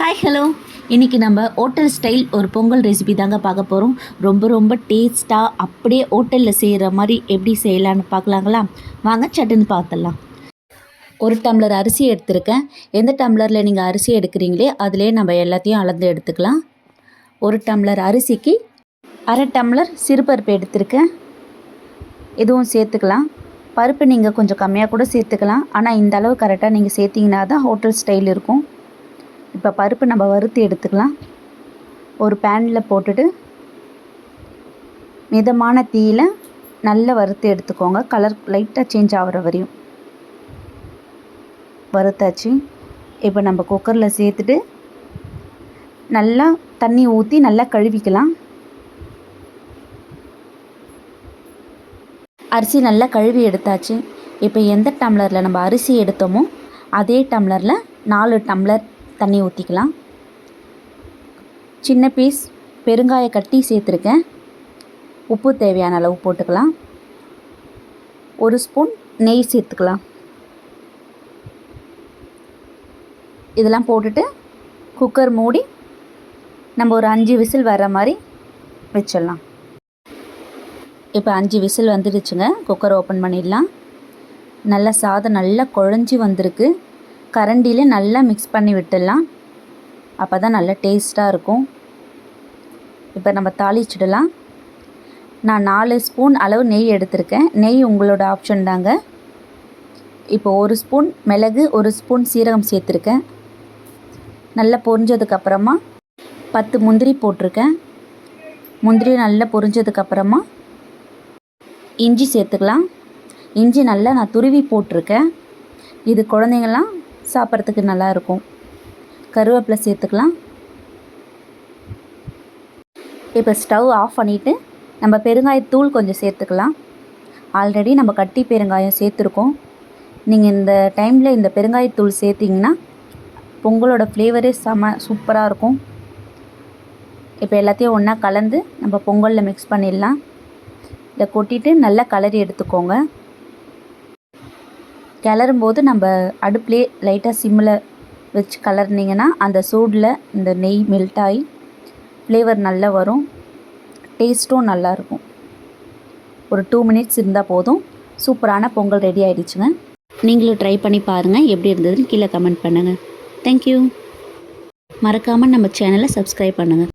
Hi hello, இன்றைக்கி நம்ம hotel style ஒரு பொங்கல் ரெசிபி தாங்க பார்க்க போகிறோம். ரொம்ப டேஸ்ட்டாக அப்படியே ஹோட்டலில் செய்கிற மாதிரி எப்படி செய்யலான்னு பார்க்கலாங்களா? வாங்க சட்டுன்னு பார்த்துடலாம். ஒரு டம்ளர் அரிசி எடுத்திருக்கேன். எந்த டம்ளரில் நீங்கள் அரிசி எடுக்கிறீங்களே அதிலே நம்ம எல்லாத்தையும் அளந்து எடுத்துக்கலாம். ஒரு டம்ளர் அரிசிக்கு அரை டம்ளர் சிறுபருப்பு எடுத்திருக்கேன். இதுவும் சேர்த்துக்கலாம். பருப்பு நீங்கள் கொஞ்சம் கம்மியாக கூட சேர்த்துக்கலாம். ஆனால் இந்த அளவு கரெக்டாக நீங்கள் சேர்த்திங்கன்னா தான் ஹோட்டல் ஸ்டைல் இருக்கும். இப்போ பருப்பு நம்ம வறுத்து எடுத்துக்கலாம். ஒரு பேனில் போட்டுட்டு மிதமான தீயில் நல்லா வறுத்து எடுத்துக்கோங்க. கலர் லைட்டாக சேஞ்ச் ஆகிற வரையும் வறுத்தாச்சு. இப்போ நம்ம குக்கரில் சேர்த்துட்டு நல்லா தண்ணி ஊற்றி நல்லா கழுவிக்கலாம். அரிசி நல்லா கழுவி எடுத்தாச்சு. இப்போ எந்த டம்ளரில் நம்ம அரிசி எடுத்தோமோ அதே டம்ளரில் 4 டம்ளர் தண்ணி ஊற்றிக்கலாம். சின்ன பீஸ் பெருங்காய கட்டி சேர்த்துருக்கேன். உப்பு தேவையான அளவு போட்டுக்கலாம். 1 ஸ்பூன் நெய் சேர்த்துக்கலாம். இதெல்லாம் போட்டுட்டு குக்கர் மூடி நம்ம ஒரு 5 விசில் வர்ற மாதிரி வச்சிடலாம். இப்போ 5 விசில் வந்துடுச்சுங்க. குக்கர் ஓப்பன் பண்ணிடலாம். நல்லா சாதம் நல்லா குழஞ்சி வந்திருக்கு. கரண்டிலே நல்லா மிக்ஸ் பண்ணி விட்டுடலாம். அப்போ தான் நல்லா டேஸ்ட்டாக இருக்கும். இப்போ நம்ம தாளிச்சிடலாம். நான் 4 ஸ்பூன் அளவு நெய் எடுத்திருக்கேன். நெய் உங்களோட ஆப்ஷன் தாங்க. இப்போ 1 ஸ்பூன் மிளகு, 1 ஸ்பூன் சீரகம் சேர்த்துருக்கேன். நல்லா பொரிஞ்சதுக்கப்புறமா 10 முந்திரி போட்டிருக்கேன். முந்திரி நல்லா பொரிஞ்சதுக்கப்புறமா இஞ்சி சேர்த்துக்கலாம். இஞ்சி நல்லா நான் துருவி போட்டிருக்கேன். இது குழந்தைங்கள்லாம் சாப்பிட்றதுக்கு நல்லாயிருக்கும். கருவேப்பிலை சேர்த்துக்கலாம். இப்போ ஸ்டவ் ஆஃப் பண்ணிவிட்டு நம்ம பெருங்காயத்தூள் கொஞ்சம் சேர்த்துக்கலாம். ஆல்ரெடி நம்ம கட்டி பெருங்காயம் சேர்த்துருக்கோம். நீங்கள் இந்த டைமில் இந்த பெருங்காயத்தூள் சேர்த்திங்கன்னா பொங்கலோட ஃப்ளேவரே சூப்பராக இருக்கும். இப்போ எல்லாத்தையும் ஒன்றா கலந்து நம்ம பொங்கலில் மிக்ஸ் பண்ணிடலாம். இதை கொட்டிட்டு நல்லா கலரி எடுத்துக்கோங்க. கிளறும்போது நம்ம அடுப்புலேயே லைட்டாக சிம்மில் வச்சு கலர்னிங்கன்னா அந்த சூடில் இந்த நெய் மெல்ட் ஆகி ஃப்ளேவர் நல்லா வரும். டேஸ்ட்டும் நல்லாயிருக்கும். ஒரு 2 மினிட்ஸ் இருந்தால் போதும். சூப்பரான பொங்கல் ரெடி ஆகிடுச்சுங்க. நீங்களும் ட்ரை பண்ணி பாருங்கள். எப்படி இருந்ததுன்னு கீழே கமெண்ட் பண்ணுங்கள். தேங்க்யூ. மறக்காமல் நம்ம சேனலை சப்ஸ்கிரைப் பண்ணுங்கள்.